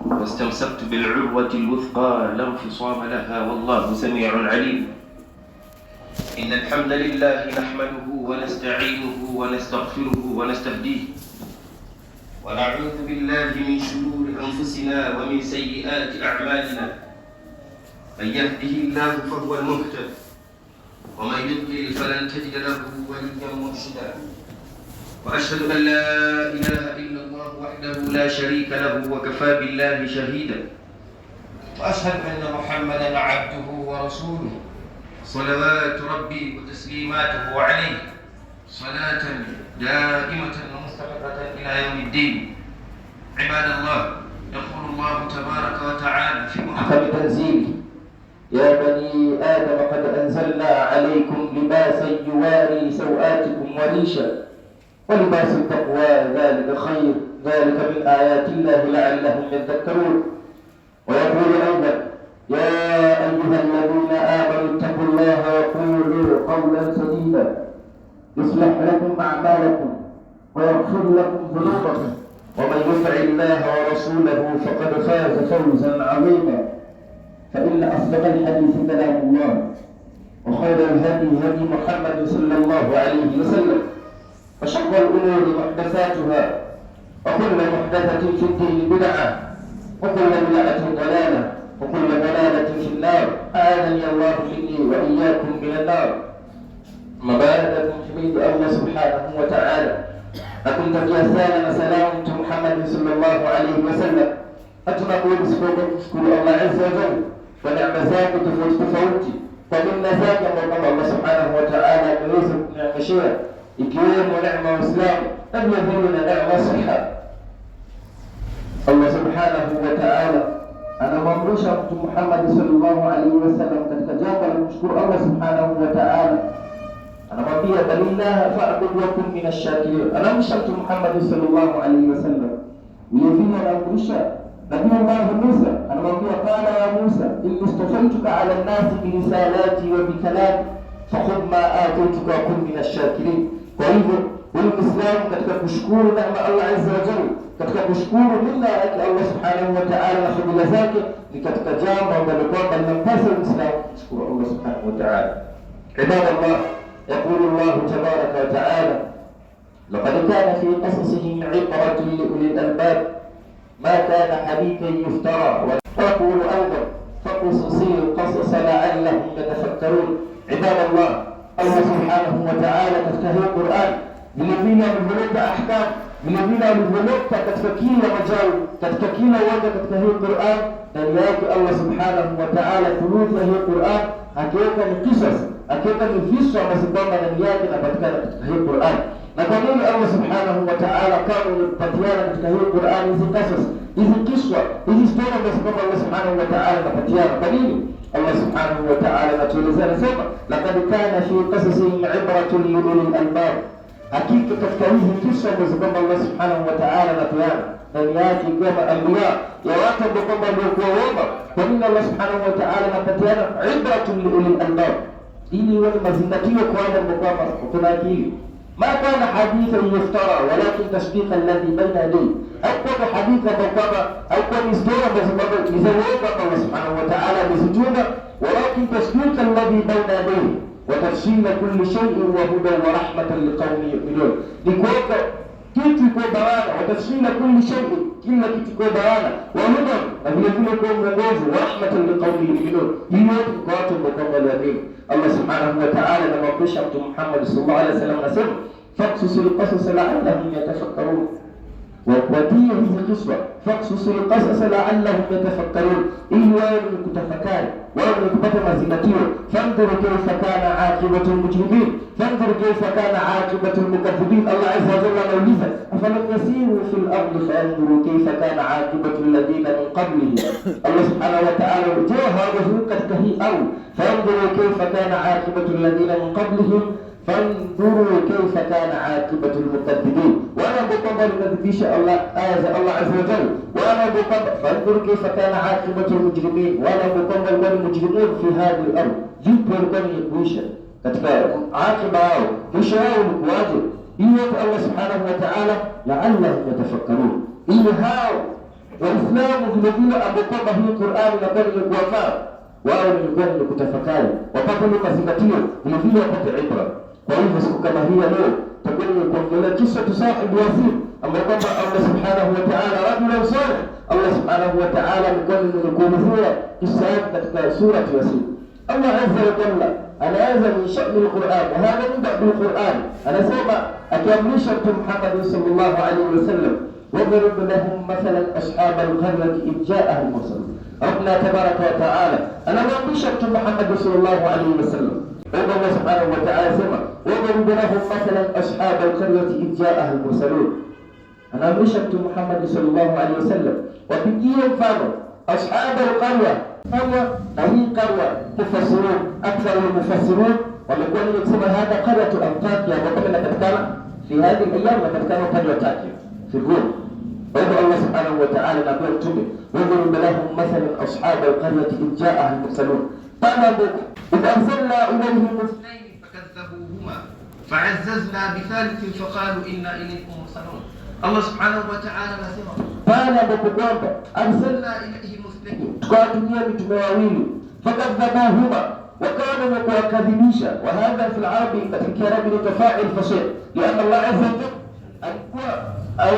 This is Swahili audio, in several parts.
واستمسكت بالعروة الوثقى لا انفصام لها والله سميع عليم. إن الحمد لله نحمده ونستعينه ونستغفره ونستهديه ونعوذ بالله من شرور أنفسنا ومن سيئات أعمالنا. من يهده الله فهو المهتد ومن يضلل فلن تجد له وليا مرشدا. وأشهد أن لا إله إلا الله وحده لا شريك له وكفى بالله شهيدا. وأشهد أن محمدا عبده ورسوله صلوات ربي وتسليماته عليه صلاة دائمة ومستمرة إلى يوم الدين. عباد الله، يقول الله تبارك وتعالى في محكم تنزيله: يا بني آدم قد أنزلنا عليكم لباسا يواري سوآتكم وريشا ولباس التقوى ذلك خير ذلك من آيات الله لعلهم يذكرون. ويقول أيضا: يا أيها الذين آمنوا اتقوا الله وقولوا قولا سديدا يصلح لكم أعمالكم ويغفر لكم ذنوبكم ومن يطع الله ورسوله فقد فاز فوزا عظيما. فإن أصدق الحديث كلام الله وخير الهدي هدي محمد صلى الله عليه وسلم وشر الأمور محدثاتها وكل محدثة في الدين بدعة وكل بدعة ضلالة وكل ضلالة في النار. أعاذني الله مني وإياكم من النار. أما بعد، حميد الله سبحانه وتعالى أكون تقيا سالم سلام محمد صلى الله عليه وسلم. أتنقول بسكوك الله عز وجل ونعم زاك تفوتي ومن زاك الله سبحانه وتعالى بيوسف نعم شيئا ikiwemo ونعمة وإسلام لم يذلنا نعمة صحة. الله سبحانه وتعالى anamwamrisha Mtume Muhammad sallallahu alaihi wasallam katika jambo la kumshukuru Allah subhanahu wa ta'ala. Anamwambia balillaha fa'bud wa kun minash shakirin. Anamsha Mtume Muhammad sallallahu alaihi wasallam. Vilevile anamrisha Nabii Allah Musa, anamwambia qala ya Musa inni istafaituka ala an-nasi bi risalati wa bi kalami fakhudh ma atituka wa kun minash shakirin. Kwa hivyo huyu Muislamu katika kushukuru neema Allah azza wa jalla, katika kushukuru minna yake Allah subhanahu wa ta'ala na fadhila zake, ni katika jambo ambalo kwamba linampasa Muislamu kushukuru Allah subhanahu wa ta'ala. Ibadallah, yaqulu Allah tabaraka wa ta'ala: laqad kana fi qasasihim 'ibratun li ulil albab ma kana hadithan yuftara. Wa yaqulu aidan faqsusil qasasa la'allahum yatafakkarun. Ibadallah, Allah subhanahu wa ta'ala katika Qur'an vilevile ameveleta ahkam, vilevile ameveleta katika kila majali, katika kila uwanja katika hii Qur'an. Ndani yake Allah subhanahu wa ta'ala thuluthi ya hii Qur'an akiweka ni qisas, akiweka ni visa ambazo kwamba ndani yake inapatikana katika hii Qur'an. Na kwa nini Allah subhanahu wa ta'ala kama anapatiana katika hii Qur'an hizi qisas, hizi kiswa, hizi story ambazo kwamba Allah subhanahu wa ta'ala anapatiana? Kwa nini? Allah subhanahu wa ta'ala anatuelezea, anasema laqad kana fi qasasihim 'ibratun li ulil albab. Hakika katika hizi kisa ambazo kwamba Allah subhanahu wa ta'ala anatuana ndani yake kama anbiya ya watu ambao kwamba walikuwa wema. Kwa nini Allah subhanahu wa ta'ala anapatiana 'ibratun li ulil albab? Ili wale mazingatio kwa wale ambao kwamba kuna akili. ما كان حديثا يفترى ولكن تصديق الذي بين يديه. أكون حديثا بقى أكون استوى بسبب لزوجة الله سبحانه وتعالى بسجودة، ولكن تصديق الذي بين يديه وتفصيل كل شيء وهدى ورحمة لقوم يؤمنون. لكوك kitu iko bayana, watafsira kulli shay, kila kitu iko bayana, wa huda na vile vile kwa mwongozo wa rahmatan liqaumin yu'minun, hiyo kwa watu ambao wanaamini. Allah subhanahu wa ta'ala anamwamrisha Mtume Muhammad sallallahu alaihi wasallam, anasema faqsusil qasas la'allahum yatafakkarun. ووديه hizi kiswa faqsusil qasas la'allahum yatafakkarun, ili wao kutafakari, wao kupata mazingatio. Fandhur kayfa kana aqibatul mujrimin, fandhur kayfa kana aqibatul mukaththibin. Allah azza wa jalla anauliza afalam yasiru fil ardi fandhuru kayfa kana aqibatul ladina min qablihim. Allah subhanahu wa ta'ala utoa katika hii au fandhuru kayfa kana aqibatul ladina min qablihim فانظروا كيف كان عاقبة المكذبين. وانا بقبل المكذبين الله الله عز وجل. وانا بقبل فانظروا كيف كان عاقبة المجرمين. وانا بقبل والمجرمون في هذه الارض جيب والبني يقوشا katika akiba yao, mwisho wao ni kuwaje? Hiyo Allah subhanahu wa ta'ala la'allahum yatafakkarun, ili hao Waislamu vile vile ambao kwamba hii Qur'ani inakuwa ni kuwafaa wao, ni kutafakari, wapate ile mazingatio, vile vile wapate ibra. Kwa hivyo siku kama hii leo tutakuwa ni kuongelea kisa tu sahibu Yasin, ambao kwamba Allah subhanahu wa ta'ala rajul salih, Allah subhanahu wa ta'ala alikuwa ni kuelezea kisa yake katika sura Yasin. Allah azza wa jalla anaanza min sha'ni al-Qur'an, wa hadha yubda bil-Qur'an, anasema akiamrisha Mtume Muhammad sallallahu alaihi wasallam, واضرب لهم مثلا اصحاب القريه اذ جاءها المرسلون. ربنا تبارك وتعالى انا بشرت محمد صلى الله عليه وسلم، الله سبحانه وتعالى سمع واضرب لهم مثلا اصحاب القريه اذ جاءها المرسلون. انا بشرت محمد صلى الله عليه وسلم وبيجي مفano اصحاب القريه، قريه هي قريه مفسرون اكثر المفسرون wamekuwa ni kusema hada qaryatu Antakia, kwa kama katika fi hadi ayyam katika قريه Antakia في الروم. ويقول الله سبحانه وتعالى نقول تبي وضرب لهم مثلا اصحاب القريه اذ جاءها المرسلون طلبوا اذ ارسلنا اليهم اثنين فكذبوهما فعززنا بثالث فقالوا انا اليكم مرسلون. الله سبحانه وتعالى anasema pale ambapo kwamba arsalna ilayhim اثنين, tukawatumia mitume wawili, fakadhabuhuma, wakawa ni kuwakadhibisha. وهذا في العربي katika Kiarabu ni tafa'il fasih, لان الله عز وجل alikuwa au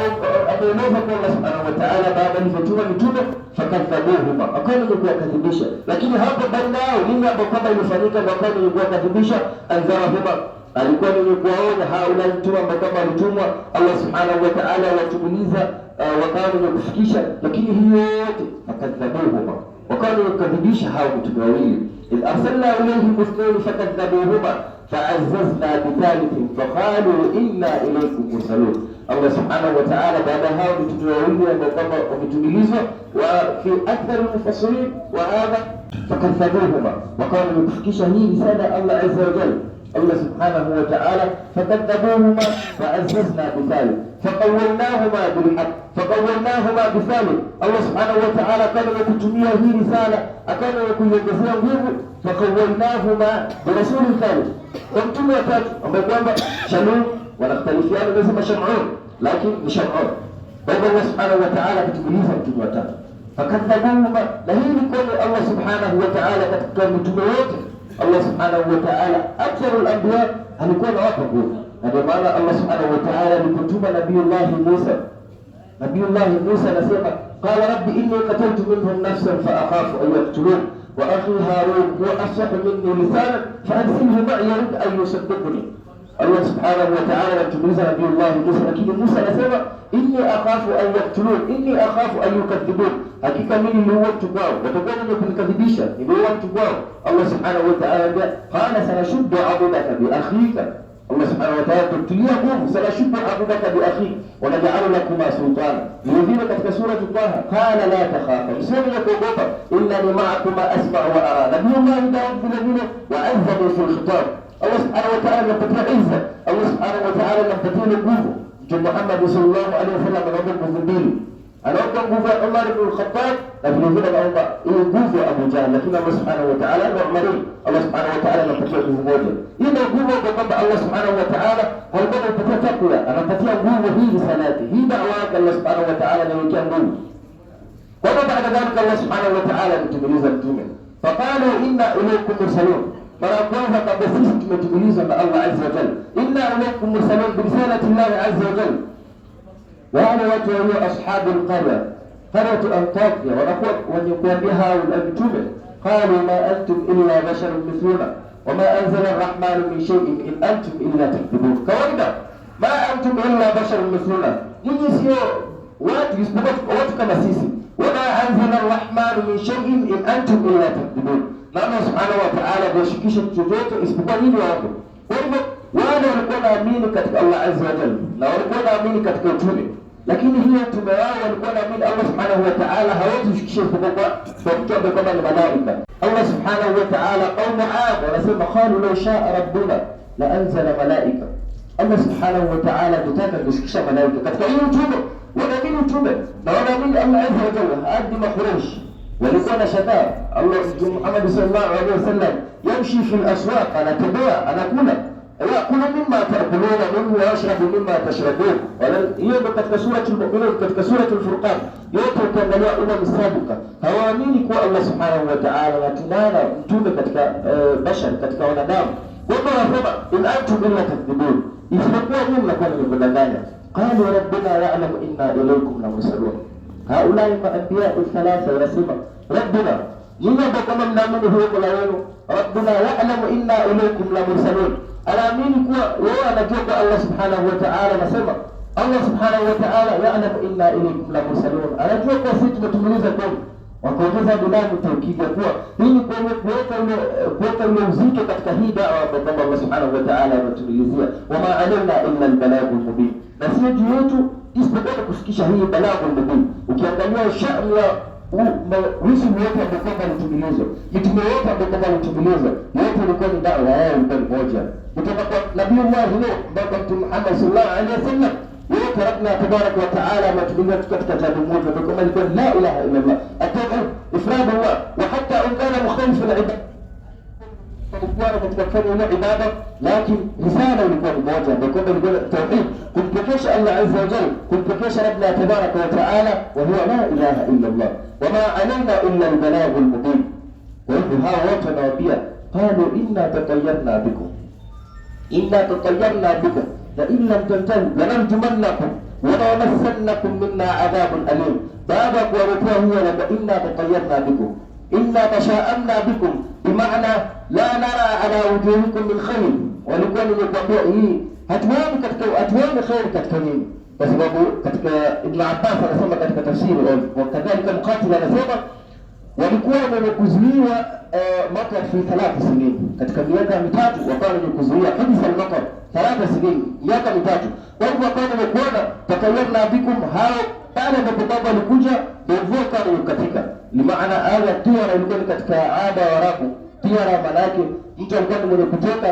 akaeleza kwa Allah subhanahu wa ta'ala baada alivyotuma mitume, fakadhabuhuma, akawa ni kuwakadhibisha. Lakini hapo baina yao nini ambapo kwamba ilifanyika, na akawa ni kuwakadhibisha, anzarahuma, alikuwa ni kuwaonya haula mtume ambao kama alitumwa Allah subhanahu wa ta'ala watubuliza, wakawa ni kufikisha. Lakini hiyo yote fakadhabuhuma, wakawa ni kukadhibisha hao mitume wawili. إذ أرسلنا إليهم اثنين فكذبوهما فعززنا بثالث فقالوا إنا إليكم مرسلون. الله سبحانه وتعالى بعد هذا تتوالي ومتميزه وفي أكثر المفسرين وهذا فكذبوهما، وقالوا يكفكش هي رسالة الله عز وجل. الله سبحانه وتعالى فكذبوهما فعززنا بثالث فقولناهما بالحق فقولناهما بثالث. الله سبحانه وتعالى كان يكتمية هي رسالة أكان يكون يجزيها غيره فقولناهما برسول ثالث. وانتم يتاج أما يقول شنون ونختلفيان لازم شمعون لكن شمعون. الله سبحانه وتعالى كتبليزا كتبتان فكذبوهما لهين يكون الله سبحانه وتعالى كتبليزا. الله سبحانه وتعالى أكثر الأنبياء هل يكون عاقبه. هذا معنى الله سبحانه وتعالى لكتب نبي الله موسى. نبي الله موسى نسمع قال رب إني قتلت منهم نفسا فأخاف أن يقتلون وأخي هارون هو أفصح مني لسانا فأرسله معي يرد أن يصدقني. الله سبحانه وتعالى لكتب نبي الله موسى، لكن موسى نسمع إني أخاف أن يقتلون إني أخاف أن يكذبون. حقيقة من اللي هو التقوى وتقول في الكذبيشة اللي هو التقوى. الله سبحانه وتعالى قال سنشد عضدك بأخيك. الله سبحانه وتعالى تبتليه سنشد عضدك بأخيك ونجعل لكما سلطانا. يذيب كتك سورة طه قال لا تخافا بسم يقول إنني معكما أسمع وأرى. نبي الله داود بن وعزه في الخطاب. الله سبحانه وتعالى لم تكن عزة، الله سبحانه وتعالى لم تكن قوة. محمد صلى الله عليه وسلم رجل مذنبين أنا أقول قوة عمر بن الخطاب لكن يقول الله قوة أبو جهل، لكن الله سبحانه وتعالى معمرين. الله سبحانه وتعالى لم تكن قوة إذا قوة بقضاء الله سبحانه وتعالى والبدء تتقوى أنا تتقوى قوة هي رسالاتي هي دعوات الله سبحانه وتعالى لو كان قوة. وما بعد ذلك الله سبحانه وتعالى متميز التومن فقالوا إنا إليكم مرسلون. mara kwanza kabla sisi tumetumilizwa na Allah azza wa jalla, inna ilaykum mursalun bi risalati Allah azza wa jalla. Wale watu walio ashabu al-qarya qaryatu Antakia wanakuwa wenye kuambia hao mitume, qalu ma antum illa basharun mithluna wama anzala ar-rahman min shay'in in antum illa takdhibun. Kawaida ma antum illa basharun mithluna, nyinyi sio watu isipokuwa watu kama sisi. Wama anzala ar-rahman min shay'in in antum illa takdhibun. Na Allah subhanahu wa ta'ala hashikisha chochote isipokuwa nini wao. Kwa hivyo wale walikuwa naamini katika Allah azza wa jalla na walikuwa naamini katika utume, lakini hiyo utume wao walikuwa naamini Allah subhanahu wa ta'ala hawezi kushikisha isipokuwa kwa kutoka kama ni malaika. Allah subhanahu wa ta'ala qaum Aad wanasema qalu law sha'a rabbuna la anzala malaika. Allah subhanahu wa ta'ala tutaka kushikisha malaika katika hiyo utume, wanaamini utume na wanaamini Allah azza wa jalla hadi makhruj. ولكن شباب الله محمد صلى الله عليه وسلم يمشي في الأسواق أنا تبيع أنا كنا yakulu mimma ta'kuluna minhu wa yashrabu mimma tashrabun. Hiyo ndio katika suratul Mu'minun, katika suratul Furqan. Yote ukiangalia sabiqa hawaamini kuwa Allah subhanahu wa ta'ala na tunana mtume katika bashar, katika wanadamu. Kwa hivyo wanasema in antum illa takdhibun, isipokuwa nyinyi mnakuwa ni kudanganya. Qalu rabbuna ya'lamu inna ilaykum lamursalun. Haulai maanbiya thalatha wanasema rabbuna, nyinyi ambao kama mnaamini huyo Mola wenu, rabbuna ya'lamu inna ilaykum lamursalun, anaamini kuwa yeye anajua kwa Allah subhanahu wa ta'ala. Anasema Allah subhanahu wa ta'ala ya'lamu inna ilaykum lamursalun, anajua kwa sisi tumetumiliza kwenu. Wakaongeza bilamu taukidi kuwa hii ni kuweka ule uzito katika hii dawa ambayo Allah subhanahu wa ta'ala ametumilizia. Wama alaina illa albalagul mubin, na sio juu yetu isipokuwa kufikisha hii balagul mubin. Ukiangalia sha'ni ya rusuli wote ambao walitumilizwa, mitume wote ambao walitumilizwa, yote ilikuwa ni dawa yao ilikuwa ni moja, kutoka kwa Nabii Allah Nuh mpaka Mtume Muhammad sallallahu alaihi wasallam. yote Rabbuna tabaraka wa taala ametulia katika jambo moja, ndio kama ilikuwa la ilaha illa Allah, atabu ifrad Allah, wa hatta ungana mukhalif al-ibad kwa katika kufanya ibada, lakini risala ilikuwa ni moja, ndio kama ilikuwa tauhid, kumpekesha Allah azza wa jalla, kumpekesha Rabbuna tabaraka wa taala, wa huwa la ilaha illa Allah, wama alaina illa al-balagh al-mubin. Kwa hivyo hawa wote wanawaambia qalu inna tatayyarna bikum, inna tatayyarna bikum لئن لم تنتهوا لنرجمنكم ولنمسنكم منا عذاب أليم. بابا ورثوه لك إنا تطيرنا بكم إنا تشاءمنا بكم، بمعنى لا نرى على وجوهكم من خير. ولكن يقول hatuoni katika hatuoni khair katika nini, kwa sababu katika Ibn Abbas anasema katika tafsiri, wakadhalika Muqatil anasema walikuwa wamekuzuiwa mwaka fi 3 sinini, katika miaka mitatu wakawa wamekuzuiwa kabisa mwaka 3 sinini, miaka mitatu. Kwa hivyo wakawa wamekuona takayarna bikum, hao pale ambapo baba alikuja ndio kama katika ni maana aya tiara ilikuwa katika ada wa Arabu. Tiara maana yake mtu alikuwa mwenye kutoka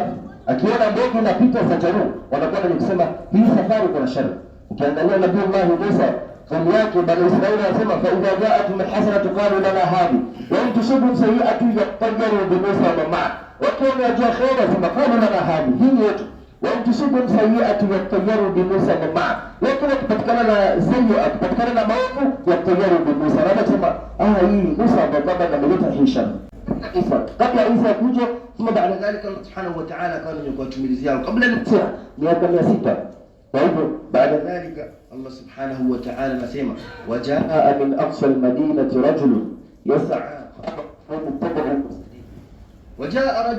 akiona ndege inapita safaru, wanakuwa ni kusema hii safari kuna shari. Ukiangalia Nabii Allah Musa قوم yake Bani Israili anasema fa idha ja'atum alhasanatu qalu lana hadi wa in tusibhum sayi'atu yaqtaru bi Musa wa ma'a, wakiona jua khaira sema qalu lana hadi, hii yetu. Wa in tusibhum sayi'atu yaqtaru bi Musa wa ma'a, lakini kupatikana na sayi'a, kupatikana na maovu yaqtaru bi Musa, wanasema hii Musa baba ameleta hisha Isa kabla Isa kuja, thumma baada dhalika Allah subhanahu wa ta'ala kana yukutumilizia kabla ntia miaka 600. Kwa hivyo baada dhalika Allah subhanahu wa ta'ala anasema wajaa min aqsa al-madinati rajulun yas'a wajaa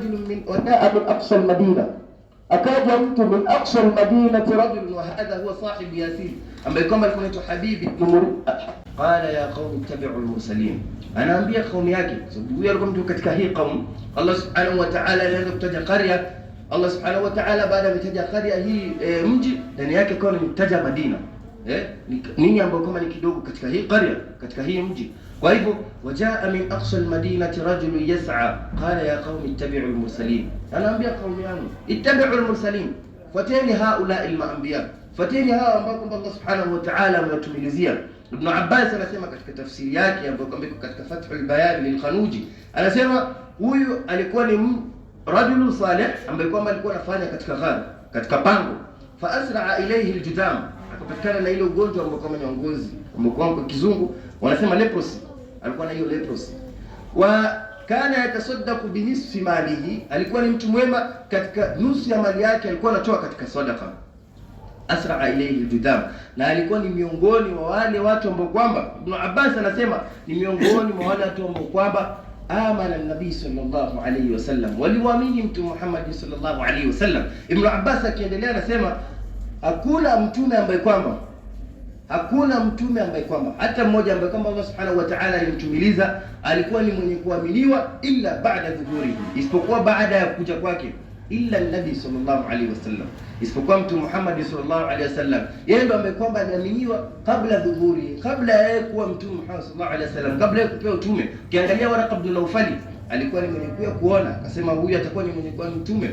min aqsa al-madina, akaja mtu min aqsa al-madinati rajulun wa hadha huwa sahib Yasin ambaye kama alikuwa anaitwa Habib ibn Murid. Qala ya qaumi ittabi'u al-mursalin, anaambia qaumi yake, sababu huyo alikuwa mtu katika hii qaum. Allah subhanahu wa ta'ala alianza kutaja qarya. Allah subhanahu wa ta'ala baada ya kutaja qarya hii mji, ndani yake kwa nimtaja Madina. Nini ambayo kama ni kidogo katika hii qarya, katika hii mji. Kwa hivyo wajaa min aqsa almadinati rajulun yas'a qala ya qaumi ittabi'u almursalin, anaambia qaumi yangu ittabi'u almursalin, fateni haula almaanbiya, fateni hawa ambao Allah subhanahu wa ta'ala amewatumilizia. Ibn Abbas anasema katika tafsiri yake ambayo katika Fathul Bayan lilkhanuji, anasema huyu alikuwa ni rajulun salih ambaye kwamba alikuwa anafanya katika ghar, katika pango. Fa asra'a ilayhi aljudam, akapatikana na ile ugonjwa ambao kama ni ngozi ambao kwa kizungu wanasema leprosy, alikuwa na hiyo leprosy. Wa kana yatasaddaqu bi nisfi malihi, alikuwa ni mtu mwema, katika nusu ya mali yake alikuwa anatoa katika sadaqa. Asra'a ilayhi aljudam, na alikuwa ni miongoni mwa wale watu ambao kwamba Ibn Abbas anasema ni miongoni mwa wale watu ambao kwamba amana an-nabii sallallahu alayhi wasallam, waliwaamini mtume Muhammad sallallahu alayhi wasallam. Ibn Abbas akiendelea anasema hakuna mtume ambaye kwamba hata mmoja ambaye kwamba Allah subhanahu wa ta'ala alimtumiliza alikuwa ni mwenye kuaminiwa illa ba'da dhuhurihi, isipokuwa baada ya kuja kwake, illa an-nabii sallallahu alayhi wasallam, isipokuwa mtume Muhammad sallallahu alayhi wasallam, yeye ndo ambaye kwamba aliaminiwa kabla dhuhuri, kabla yeye kuwa mtume Muhammad sallallahu alayhi wasallam, kabla yeye kupewa utume. Ukiangalia Warqa ibn Nawfal alikuwa ni mwenye kuona, akasema huyu atakuwa ni mwenye kuwa mtume.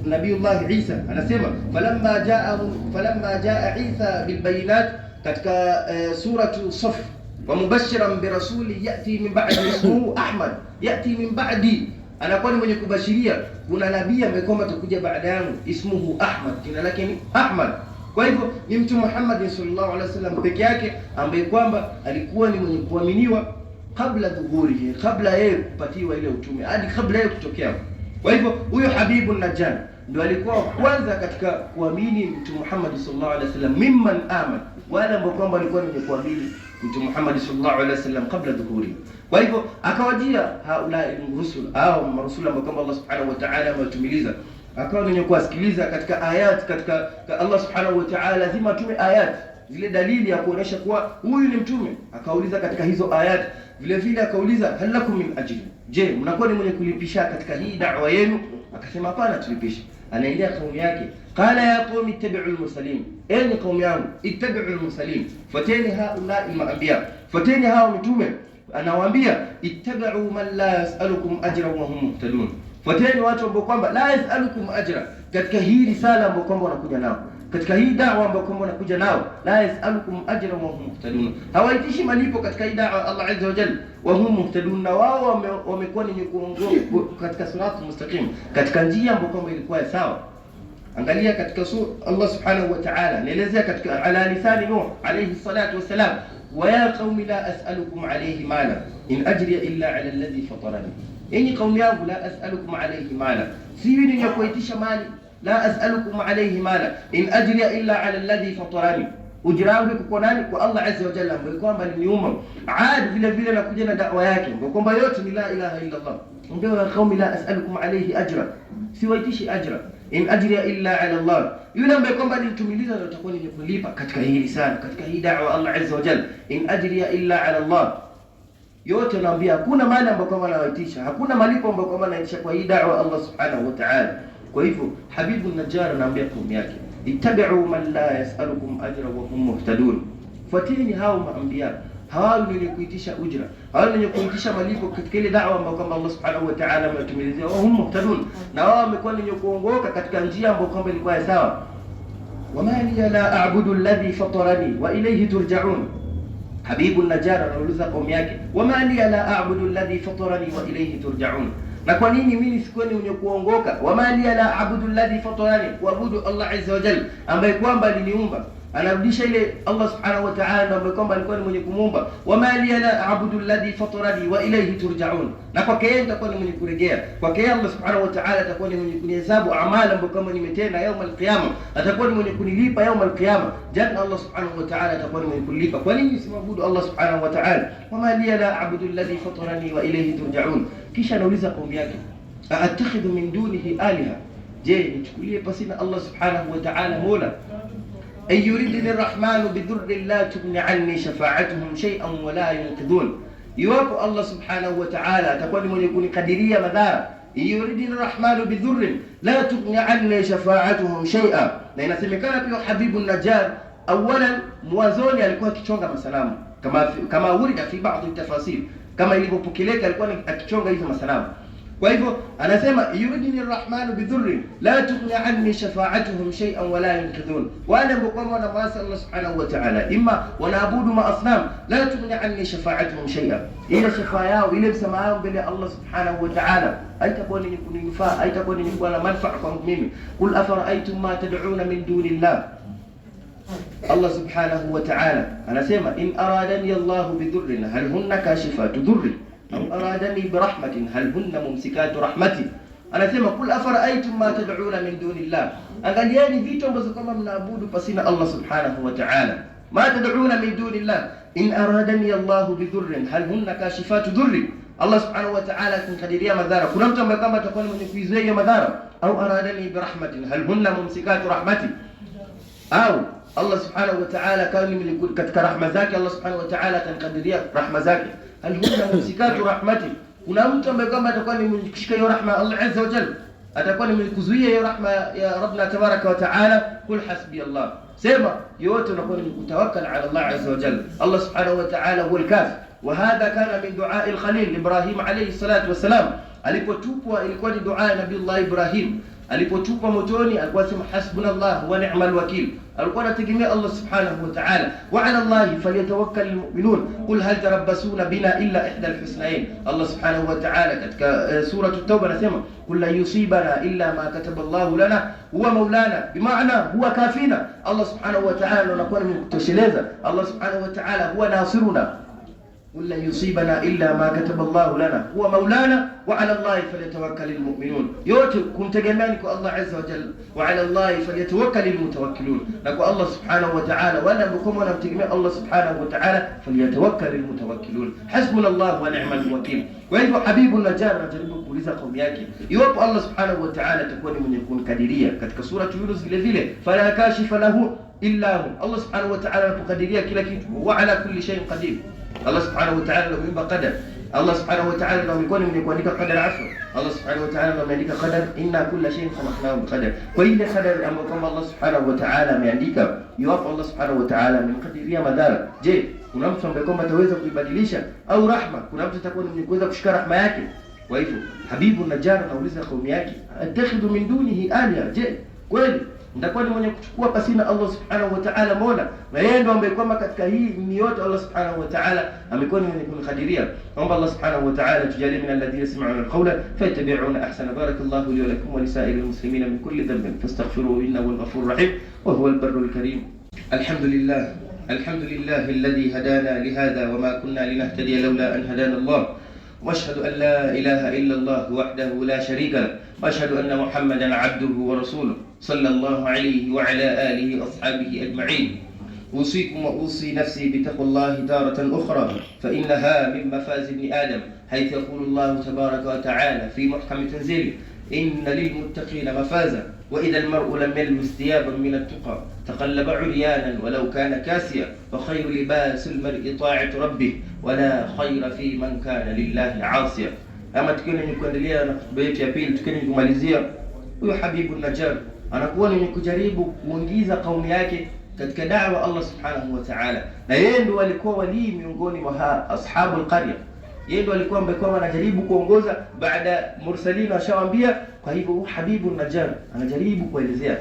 Nabiiullah Isa anasema falamma jaa Isa bilbayinat, katika suratu Saf, wa mubashiran bi rasuli yati min ba'di ismuhu Ahmad, yati min ba'di anakuwa ni mwenye kubashiria kuna nabii ambaye kwamba atakuja baada yangu, ismuhu Ahmad, jina lake ni Ahmad. Kwa hivyo ni Mtume Muhammad sallallahu alaihi wasallam peke yake ambaye kwamba alikuwa ni mwenye kuaminiwa kabla dhuhurihi, kabla yeye kupatiwa ile utume, hadi kabla yeye kutokea. Kwa hivyo huyo Habibun Najjar ndio alikuwa kwanza katika kuamini Mtume Muhammad sallallahu alaihi wasallam, mimman aman, wale ambao kwamba walikuwa ni kuamini Mtume Muhammad sallallahu alaihi wasallam kabla dhuhuri. Kwa hivyo akawajia haula rusul au marusul ambao kwamba Allah subhanahu wa ta'ala amewatumiliza, akawa ni kuwasikiliza katika ayat, katika Allah subhanahu wa ta'ala lazima atume ayat zile dalili ya kuonesha kuwa huyu ni mtume. Akauliza katika hizo ayat vile vile, akauliza hal lakum min ajri, je mnakuwa ni mwenye kulipisha katika hii da'wa yenu? Akasema hapana, tulipisha. Anaendea kaumu yake, qala ya qaumi ittabi'u al-mursalin, enyi kaumu yangu ittabi'u al-mursalin, fateni haula al-anbiya, fateni hao mitume. Anawaambia ittabi'u man la yas'alukum ajran wa hum muhtadun, fateni watu ambao kwamba la yas'alukum ajra, katika hii risala ambao kwamba wanakuja nao, katika hii da'wa ambao kwamba wanakuja nao, la yas'alukum ajran wa hum muhtadun, hawaitishi malipo katika hii da'wa Allah azza wa jalla, wa hum muhtadun, na wao wamekuwa ni kuongoza katika siratul mustaqim, katika njia ambayo kwamba ilikuwa sawa. Angalia katika sura Allah subhanahu wa ta'ala anaelezea katika ala lisani Nuh alayhi salatu wassalam, wa ya qaumi la as'alukum alayhi mala in ajriya illa ala alladhi fatarani, enyi qaumi yangu la as'alukum alayhi mala, siwi ni kuitisha mali, la as'alukum alayhi mala in ajriya illa ala alladhi fatarani, ujira wangu kwa nani? Kwa Allah azza wa jalla ambaye kwamba aliniumba. Aad vile vile nakuja na da'wa yake ambayo kwamba yote ni la ilaha illa Allah. Ndio ya qaumi la as'alukum alayhi ajra, siwaitishi ajra, in ajriya illa ala Allah, yule ambaye kwamba alinitumiliza ndio atakuwa ni kulipa katika hii risala, katika hii da'wa Allah azza wa jalla, in ajriya illa ala Allah. Yote naambia hakuna mali ambayo kwamba anawaitisha, hakuna malipo ambayo kwamba anaitisha kwa hii da'wa Allah subhanahu wa ta'ala. Kwa hivyo Habibun Najjar anaambia kaumu yake ittabi'u man la yas'alukum ajra wa hum muhtadun, fatini hao maambia, hao wenye kuitisha ujra, hao wenye kuitisha malipo katika ile da'wa ambayo kama Allah subhanahu wa ta'ala ametumilizia, wa hum muhtadun, na wao wamekuwa wenye kuongoka katika njia ambayo kwamba ilikuwa sawa. Wama li la a'budu alladhi fatarani wa ilayhi turja'un, Habibun Najjar anauliza kaumu yake, wama li la a'budu alladhi fatarani wa ilayhi turja'un, na kwa nini mimi sikuwa ni mwenye kuongoka? Wama li la a'budu alladhi fatarani, kuabudu Allah azza wa jalla ambaye kwamba aliniumba. Anarudisha ile Allah subhanahu wa ta'ala ambaye kwamba alikuwa ni mwenye kumuumba. Wama li la a'budu alladhi fatarani wa ilayhi turja'un, na kwake yeye nitakuwa ni mwenye kurejea, kwake yeye Allah subhanahu wa ta'ala atakuwa ni mwenye kunihesabu amali ambayo kama nimetenda yaum al-qiyama, atakuwa ni mwenye kunilipa yaum al-qiyama. Janna Allah subhanahu wa ta'ala atakuwa ni mwenye kunilipa. Kwa nini simwabudu Allah subhanahu wa ta'ala? Wama li la a'budu alladhi fatarani wa ilayhi turja'un. Kisha anauliza kaumu yake, aattakhidhu min dunihi aliha, je nichukulie pasina Allah subhanahu wa ta'ala mola? أن يردني الرحمن بضر لا تغني عني شفاعتهم شيئا ولا ينقذون. Iwapo Allah subhanahu wa ta'ala atakuwa ni mwenye kunikadiria madhara, yuridini rahmanu bidhurrin la tughni anni shafa'atuhum shay'a. Na inasemekana pia Habibun Najjar awalan mwanzoni alikuwa akichonga masanamu, kama urida fi baadhi tafasir, kama ilivyopokeleka alikuwa akichonga hizo masanamu. Kwa hivyo anasema yuridini rahmanu bidhurrin la tughni anni shafa'atuhum shay'an wa la yunqidhun, wale ambao kwamba wanamwasi Allah subhanahu wa ta'ala, imma wanaabudu maasnam, la tughni anni shafa'atuhum shay'an, ile shafa'a yao, ile msamaha yao mbele ya Allah subhanahu wa ta'ala haitakuwa ni kunifaa, haitakuwa ni kuwa na manufaa kwangu mimi. Qul afara'aytum ma tad'una min dunillah, Allah subhanahu wa ta'ala anasema in aradani Allah bidhurrin hal hunna kashifatu dhurri au aradani birahmatin hal hunna mumsikatu rahmati. Anasema kul afara'aytum ma tad'una min dunillah, angalieni vitu ambazo kama mnaabudu pasina Allah subhanahu wa ta'ala. Ma tad'una min dunillah in aradani Allah bidhurrin hal hunna kashifatu dhurri, Allah subhanahu wa ta'ala akinkadiria madhara, kuna mtu ambaye kama atakuwa mwenye kuizuia hiyo madhara. Au aradani birahmatin hal hunna mumsikatu rahmati, au Allah subhanahu wa ta'ala kani katika rahma zake, Allah subhanahu wa ta'ala atankadiria rahma zake, hal hunna mumsikatu rahmati, kuna mtu ambaye kama atakuwa ni mwenye kushika hiyo rahma Allah azza wa jalla, atakuwa ni mwenye kuzuia hiyo rahma ya Rabbna tabaraka wa ta'ala. Kul hasbi Allah, sema yote unakuwa ni kutawakkal ala Allah azza wa jalla. Allah subhanahu wa ta'ala huwa al-kafi. Wa hadha kana min du'a al-Khalil Ibrahim alayhi salatu wassalam, alipotupwa ilikuwa ni dua ya Nabii Allah Ibrahim. Alipotupa motoni alikuwa sema hasbunallah wa ni'mal wakil. Alikuwa anategemea Allah subhanahu wa ta'ala. Wa 'ala Allahi falyatawakkalul mu'minun. Qul hal tarabbasuna bina illa ihda al-husnayn. Allah subhanahu wa ta'ala katika sura at-Tauba anasema qul la yusibana illa ma kataba Allah lana huwa maulana, bimaana huwa kafina. Allah subhanahu wa ta'ala anakuwa ni kutosheleza. Allah subhanahu wa ta'ala huwa nasiruna. قل لن يصيبنا إلا ما كتب الله لنا هو مولانا وعلى الله فليتوكل المؤمنون. yote kumtegemeani kwa Allah azza wa jalla, wa ala Allah falyatawakkalul mutawakkilun. Na kwa Allah subhanahu wa ta'ala, wala mkomo wanamtegemea Allah subhanahu wa ta'ala, falyatawakkalul mutawakkilun. Hasbunallahu wa ni'mal wakil. Kwa hivyo Habibu Najjar anajaribu kuuliza kaumi yake, iwapo Allah subhanahu wa ta'ala atakuwa ni mwenye kumkadiria katika sura Yunus vile vile, fala kashifa lahu illa hu. Allah subhanahu wa ta'ala anapokadiria kila kitu, wa ala kulli shay'in qadir. Allah subhanahu wa ta'ala ameumba qadar. Allah subhanahu wa ta'ala ndio amekuwa mwenye kuandika qadar afwa. Allah subhanahu wa ta'ala ndio ameandika qadar, inna kulla shay'in khalaqnahu biqadar. Kwa ile qadar ambayo kama Allah subhanahu wa ta'ala ameandika, iwapo Allah subhanahu wa ta'ala amemkadiria madhara, je, kuna mtu ambaye kwamba ataweza kuibadilisha? Au rahma, kuna mtu atakuwa mwenye kuweza kushika rahma yake? Kwa hivyo Habibu Najjar anauliza kaumi yake, atakhidhu min dunihi aliha, je, kweli ndakuwa ni mwenye kuchukua pasina Allah subhanahu wa ta'ala mola? Na yeye ndo ambaye kwamba katika hii ni yote Allah subhanahu wa ta'ala amekuwa ni mwenye kunikadiria. Naomba Allah subhanahu wa ta'ala tujalie min alladhina yasma'una alqawla fayattabi'una ahsana. Barakallahu li wa lakum wa lisa'iril muslimina min kulli dhanbin fastaghfiruhu innahu huwal ghafurur rahim wa huwal barrul karim. Alhamdulillah alladhi hadana lihadha wa ma kunna linahtadiya lawla an hadana Allah. واشهد ان لا اله الا الله وحده لا شريك له واشهد ان محمدا عبده ورسوله صلى الله عليه وعلى اله واصحابه اجمعين. اوصيكم واوصي نفسي بتقوى الله تارة اخرى فانها من مفاز ابن ادم، حيث يقول الله تبارك وتعالى في محكم تنزيله ان للمتقين مفازا واذا المرء لم يلبس ثيابا من التقى تقلب عريانا ولو كان كاسيا فخير لباس المرء طاعة ربه ولا خير في من كان لله عاصيا. Ama tukiwa ni kuendelea na hotuba yetu ya pili, tukiwa ni kumalizia, huyo Habibu Najjar anakuwa ni kujaribu kuingiza kaumi yake katika da'wa Allah subhanahu wa ta'ala, na yeye ndo alikuwa wali miongoni mwa ashabul qarya. Yeye ndo alikuwa ambaye kwamba anajaribu kuongoza baada mursalina ashawaambia. Kwa hivyo Habibu Najjar anajaribu kuelezea.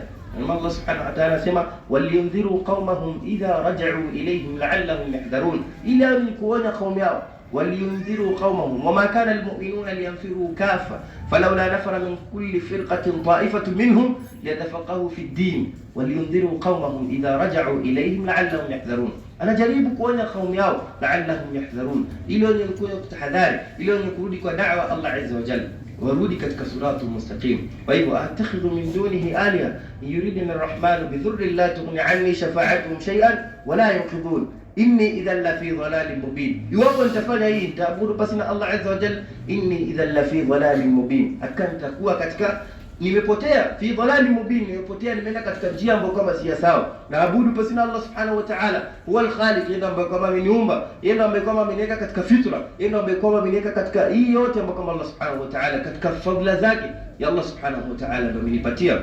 Allah subhanahu wa ta'ala anasema waliyundhiru qaumahum idha raja'u ilayhim la'allahum yahdharun, ila kuonya kaumi yao. ولينذروا قومهم وما كان المؤمنون لينفروا كافة فلولا نفر من كل فرقة طائفة منهم ليتفقهوا في الدين ولينذروا قومهم إذا رجعوا إليهم لعلهم يحذرون. أنا جريب كونيا قوم ياو لعلهم يحذرون، إلى أن يكون تحذار، إلى أن يكون دعوة الله عز وجل ورودي كتك صراط المستقيم. وإذا أتخذ من دونه آلهة يريدني الرحمن بذر لا تغني عني شفاعتهم شيئا ولا ينقذون inni idhan la fi dhalalin mubin. Iwapo nitafanya hii, nitaabudu basi na Allah azza wa jalla, inni idhan la fi dhalalin mubin, akanitakuwa katika nimepotea, fi dhalalin mubin, nimepotea, nimeenda katika njia ambayo kama si sawa. Naabudu basi na Allah subhanahu wa ta'ala, huwa al-khaliq, yeye ambaye kama ameniumba, yeye ambaye kama ameniweka katika fitra, yeye ambaye kama ameniweka katika hii yote ambayo kama Allah subhanahu wa ta'ala katika fadhila zake ya Allah subhanahu wa ta'ala ndio amenipatia.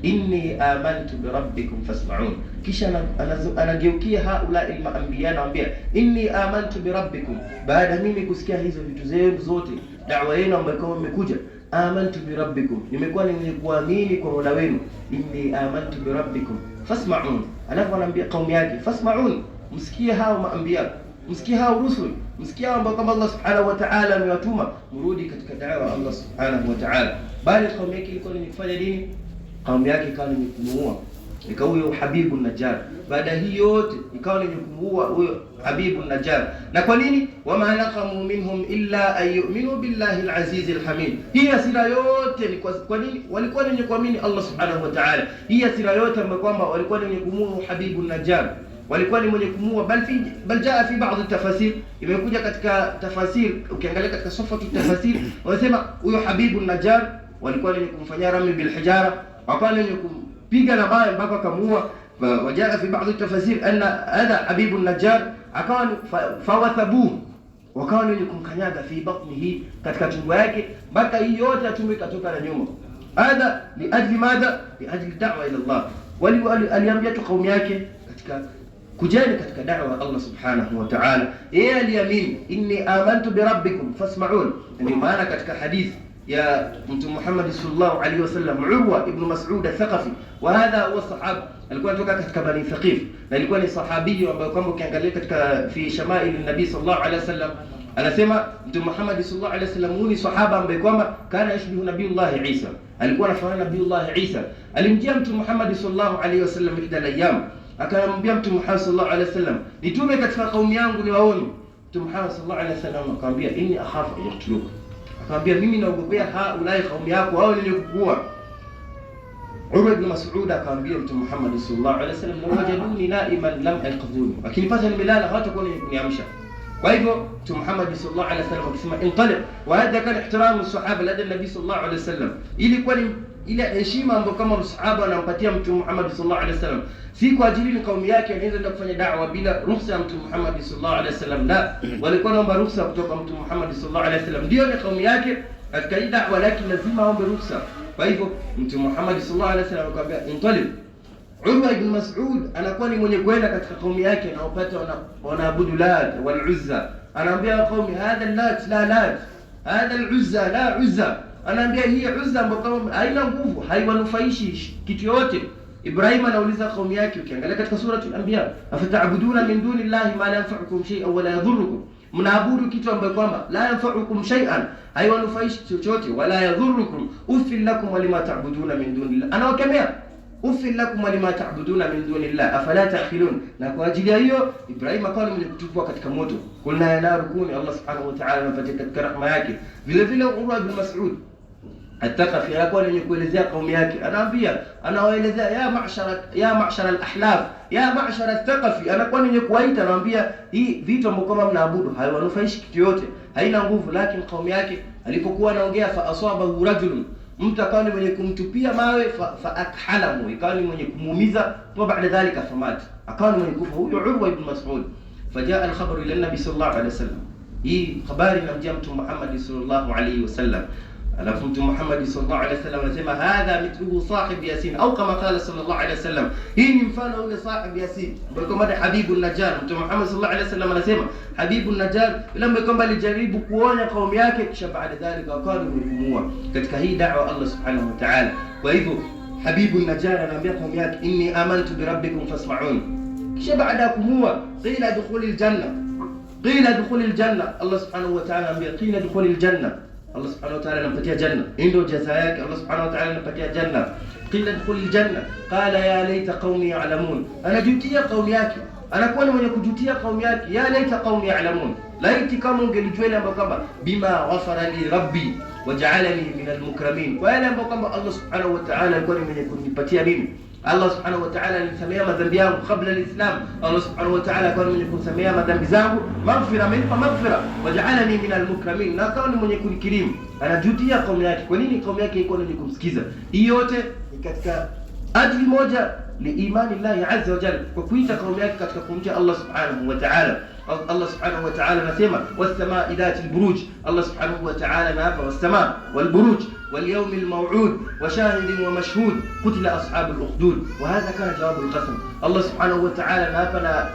Inni amantu bi rabbikum fasma'un. Kisha anageukia haula al-anbiya naambia inni amantu bi rabbikum, baada mimi kusikia hizo vitu zenu zote, da'wa yenu ambayo kama mmekuja, amantu bi rabbikum, nimekuwa ni kuamini kwa Mola wenu. Inni amantu bi rabbikum fasma'un. Alafu anaambia kaumi yake fasma'un, msikie hao maanbiya, msikie hao rusul, msikie hao ambao kama Allah subhanahu wa ta'ala amewatuma mrudi katika da'wa Allah subhanahu wa ta'ala. Bali kaumi yake ilikuwa ni kufanya nini? Kaumi yake ikawa ni kumuua, ikawa huyo Habibu Najjar. Baada hiyo yote ikawa ni kumuua huyo Habibu Najjar. Na kwa nini? Wama naqamu minhum illa an yu'minu billahi al-aziz al-hamid. Hii hasira yote ni kwa nini? Walikuwa ni kuamini Allah subhanahu wa ta'ala. Hii hasira yote ambayo kwamba walikuwa ni kumuua Habibu Najjar, walikuwa ni mwenye kumuua, bal jaa fi baadhi tafasir, imekuja katika tafasir, ukiangalia katika safatu tafasir wanasema huyo Habibu Najjar walikuwa ni kumfanyia rami bil hijara, wakawa ni kumpiga na mawe mpaka kamuua. Wajaa fi baadhi tafasir anna hadha Habibu Najjar akawa fawathabu, wakawa ni kumkanyaga fi batnihi, katika tumbo yake, mpaka hii yote tumbo ikatoka na nyuma. Hadha li ajli madha? Li ajli da'wa ila Allah. Aliambia tu kaumi yake katika kujani katika da'wa Allah subhanahu wa ta'ala, yeye aliamini inni amantu bi rabbikum fasma'un. Ndio maana katika hadithi ya Mtume Muhammad sallallahu alaihi wasallam, Urwa ibn Mas'ud al-Thaqafi, wa hadha huwa sahaba, alikuwa anatoka katika Bani Thaqif, na alikuwa ni sahabi ambaye kwamba ukiangalia katika fi shamail an-nabi sallallahu alaihi wasallam anasema Mtume Muhammad sallallahu alaihi wasallam ni sahaba ambaye kwamba kana yashbihu nabiyullah Isa, alikuwa anafanana nabiyullah Isa. Alimjia Mtume Muhammad sallallahu alaihi wasallam ida alayam, akamwambia Mtume Muhammad sallallahu alaihi wasallam, nitume katika kaumi yangu niwaone. Mtume Muhammad sallallahu alaihi wasallam akamwambia, inni akhafu an yaqtuluka, akamwambia mimi naogopea haulai kaumi yako au nilikuwa. Urwa ibn Mas'ud akamwambia Mtume Muhammad sallallahu alaihi wasallam, law wajaduni na'iman lam ayqadhuni, akinipata nimelala hawatakuwa kuniamsha. Kwa hivyo Mtume Muhammad sallallahu alaihi wasallam akisema intaliq, wa hadha kana ihtiramu sahaba lada nabii sallallahu alaihi wasallam, ilikuwa ni ile heshima ambayo kama msahaba anampatia Mtume Muhammad sallallahu alaihi wasallam, si kwa ajili ni kaumi yake anaweza kufanya da'wa bila ruhusa ya Mtume Muhammad sallallahu alaihi wasallam, la, walikuwa naomba ruhusa kutoka Mtume Muhammad sallallahu alaihi wasallam, ndio ni kaumi yake katika hii da'wa, lakini lazima aombe ruhusa. Kwa hivyo Mtume Muhammad sallallahu alaihi wasallam akamwambia intaliq. Urwa ibn Mas'ud anakuwa ni mwenye kwenda katika kaumi yake na upata wanaabudu Lat wal Uzza, anaambia kaumi hadha Lat la Lat, hadha al Uzza la Uzza, anaambia hii Uzza ambayo haina nguvu, haiwanufaishi kitu yote. Ibrahim anauliza kaumi yake, ukiangalia katika suratul Anbiya, afata'buduna min dunillahi ma la yanfa'ukum shay'an wa la yadhurrukum, mnaabudu kitu ambacho kwamba la yanfa'ukum shay'an, haiwanufaishi chochote, wala yadhurrukum, uffil lakum wa lima ta'buduna min dunillah, anawakemea uffil lakum wa lima ta'buduna min dunillah afala ta'qilun. Na kwa ajili ya hiyo Ibrahim akawa mwenye kutupwa katika moto, kulna ya nar kuni, Allah subhanahu wa ta'ala anapatia katika rahma yake. Vile vile Urwa ibn Mas'ud At-Thaqafi anakuwa mwenye kuelezea kaumi yake, anaambia, anawaelezea ya ma'shara al-ahlaf, ya ma'shara al-Thaqafi, anakuwa mwenye kuwaita, anaambia hii vitu ambavyo kama mnaabudu haiwanufaishi kitu yote, haina nguvu. Lakini kaumi yake alipokuwa anaongea, fa asabahu rajulun, mtu akawa ni mwenye kumtupia mawe, fa akhalamu, ikawa ni mwenye kumuumiza, kwa baada dhalika famat, akawa ni mwenye kufa huyo Urwa ibn Mas'ud. Fajaa al-khabaru ila nabi sallallahu alaihi wasallam, hii habari inamjia Mtume Muhammad sallallahu alaihi wasallam. Alafu Mtume Muhammad sallallahu alaihi wasallam anasema hadha mithluhu sahib Yasin, au kama qala sallallahu alaihi wasallam, hii ni mfano ule sahib Yasin ambaye kwamba Habibun Najjar. Mtume Muhammad sallallahu alaihi wasallam anasema Habibun Najjar yule ambaye kwamba alijaribu kuonya kaumi yake, kisha baada dhalika akawa amemuua katika hii da'wa Allah subhanahu wa ta'ala. Kwa hivyo Habibun Najjar anaambia kaumi yake, inni amantu bi rabbikum fasma'un, kisha baada ya kumuua, qila dukhulil janna, qila dukhulil janna, Allah subhanahu wa ta'ala anambia qila dukhulil janna, Allah subhanahu wa ta'ala anampatia janna, ndio jaza yake, Allah subhanahu wa ta'ala anampatia janna. Qila dukhulil janna, qala ya laita qaumi ya'lamun, anajutia kaumi yake, anakuwa ni mwenye kujutia kaumi yake, ya laita qaumi ya'lamun, laiti kama ungelijua ile ambayo kwamba bima ghafara li rabbi waj'alani min al-mukramin, kwa yale ambayo kwamba Allah subhanahu wa ta'ala alikuwa ni mwenye kunipatia mimi. Allah subhanahu wa ta'ala alinisamea madhambi yangu kabla al-Islam, Allah subhanahu wa ta'ala alikuwa mwenye kunisamea madhambi zangu, maghfira minhu maghfira, waj'alani min al-mukramin, na akawa ni mwenye kunikirimu. Anajutia kaumi yake. Kwa nini kaumi yake iko ni kumsikiza? Hii yote ni katika ajli moja, liimani Allah azza wa jalla, kwa kuita kaumi yake katika kumcha Allah subhanahu wa ta'ala. Allah subhanahu wa ta'ala anasema was-samaa'i dhatil buruj, Allah subhanahu wa ta'ala anapa was-samaa wal buruj wal yawmil maw'ud wa shahidin wa mashhud qutila ashabul ukhdud, wa hadha kana jawabul qasam. Allah subhanahu wa ta'ala anapa na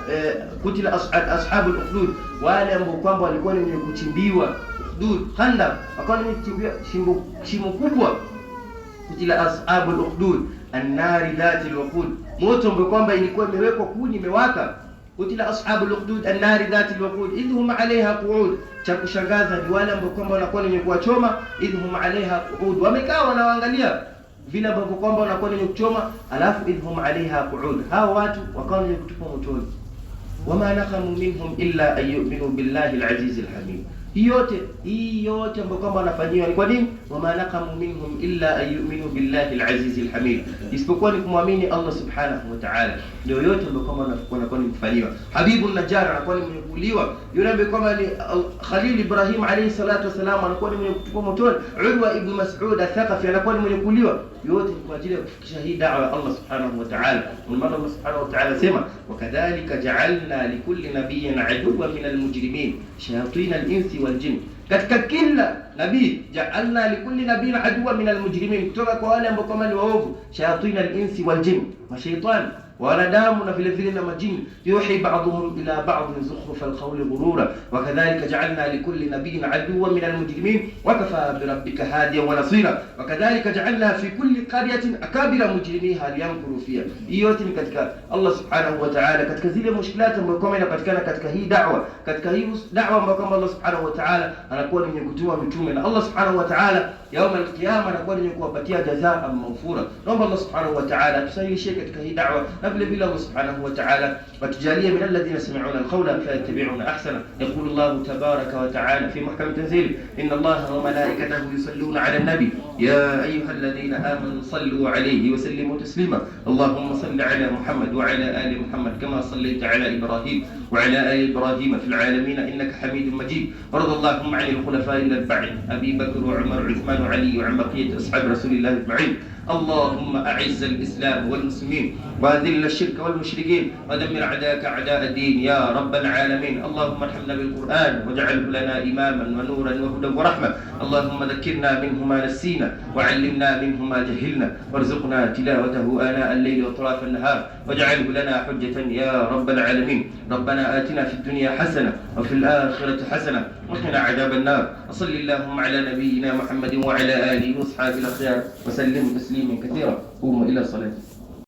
qutila ashabul ukhdud, wale ambao kwamba walikuwa ni kuchimbiwa ukhdud, khandaq, akawa ni kuchimbiwa shimo kubwa. Qutila ashabul ukhdud an-nari dhatil waqud, moto ambao kwamba ilikuwa imewekwa kuni imewaka. Qutila ashabul ukhdud an-nari dhatil waqud idhum 'alayha qu'ud, cha kushangaza ni wale ambao kwamba wanakuwa wenye kuwachoma, idhum 'alayha qu'ud, wamekaa wanaangalia vile ambavyo kwamba wanakuwa wenye kuchoma, alafu idhum 'alayha qu'ud, hao watu wakawa wenye kutupa motoni. Wama naqamu minhum illa an yu'minu billahi al-'aziz al-hamid, hii yote ambayo kwamba wanafanyiwa ni kwa nini? Wama naqamu minhum illa an yu'minu billahi al-aziz al-hamid, isipokuwa ni kumwamini Allah subhanahu wa ta'ala, ndio yote ambayo kwamba wanakuwa ni kufanyiwa. Habibun Najjar anakuwa ni mwenye kuuliwa, yule ambaye kwamba ni Khalil Ibrahim alayhi salatu wasalam anakuwa ni mwenye kutupa motoni. Urwa ibn Mas'ud Ath-Thaqafi anakuwa ni mwenye kuuliwa, yote kwa ajili ya kufikisha hii da'wa ya Allah subhanahu wa ta'ala. Allah subhanahu wa ta'ala sema wakadhalika ja'alna likulli nabiyyin aduwwan min al-mujrimin shayatin al-insi wal jinn, katika kila nabii ja'alna likulli nabiyyin aduwwan min al-mujrimin, kutoka kwa wale ambao kama ni waovu, shayatin al-insi wal jinn, mashaitani wanadamu na vile vile na majini. Yuhi ba'dhum ila ba'dhin zukhruf al-qawli ghurura wa kadhalika ja'alna likulli nabiyyin aduwwan min al-mujrimin wa kafa bi rabbika hadiyan wa nasira wa kadhalika ja'alna fi kulli qaryatin akabira mujrimiha liyamkuru fiha. Hii yote ni katika Allah subhanahu wa ta'ala, katika zile mushkilati ambazo kama inapatikana katika hii da'wa, katika hii da'wa ambayo kama Allah subhanahu wa ta'ala anakuwa ni mwenye kutuma mitume, na Allah subhanahu wa ta'ala yaum al-qiyama anakuwa ni mwenye kuwapatia jazaa mawfura. Naomba Allah subhanahu wa ta'ala tusahilishe katika hii da'wa, na vile vile Allah subhanahu wa ta'ala watujalie min alladhina yastami'una al-qawla fayattabi'una ahsana. Yaqulu Allah tabaraka wa ta'ala fi muhkam tanzil, inna Allaha wa malaikatahu yusalluna 'ala an-nabi ya ayyuhalladhina amanu sallu 'alayhi wa sallimu taslima. Allahumma salli 'ala Muhammad wa 'ala ali Muhammad kama sallaita 'ala Ibrahim wa 'ala ali Ibrahim fil 'alamin innaka Hamidum Majid. Warḍa Allahumma 'anil khulafa'il arba'in Abi Bakr wa Umar wa Uthman wa Ali wa 'an baqiyati ashab Rasulillah ajma'in. اللهم أعز الإسلام والمسلمين وأذل الشرك والمشركين ودمر أعداءك أعداء الدين يا رب العالمين. اللهم ارحمنا بالقرآن واجعله لنا إماما ونورا وهدى ورحمة. اللهم ذكرنا منه ما نسينا وعلمنا منه ما جهلنا وارزقنا تلاوته آناء الليل وأطراف النهار واجعله لنا حجة يا رب العالمين. ربنا آتنا في الدنيا حسنة وفي الآخرة حسنة وقنا عذاب النار. وصل اللهم على نبينا محمد وعلى آله وأصحابه الأخيار وسلم تسليما كثيرا. قوموا إلى الصلاة.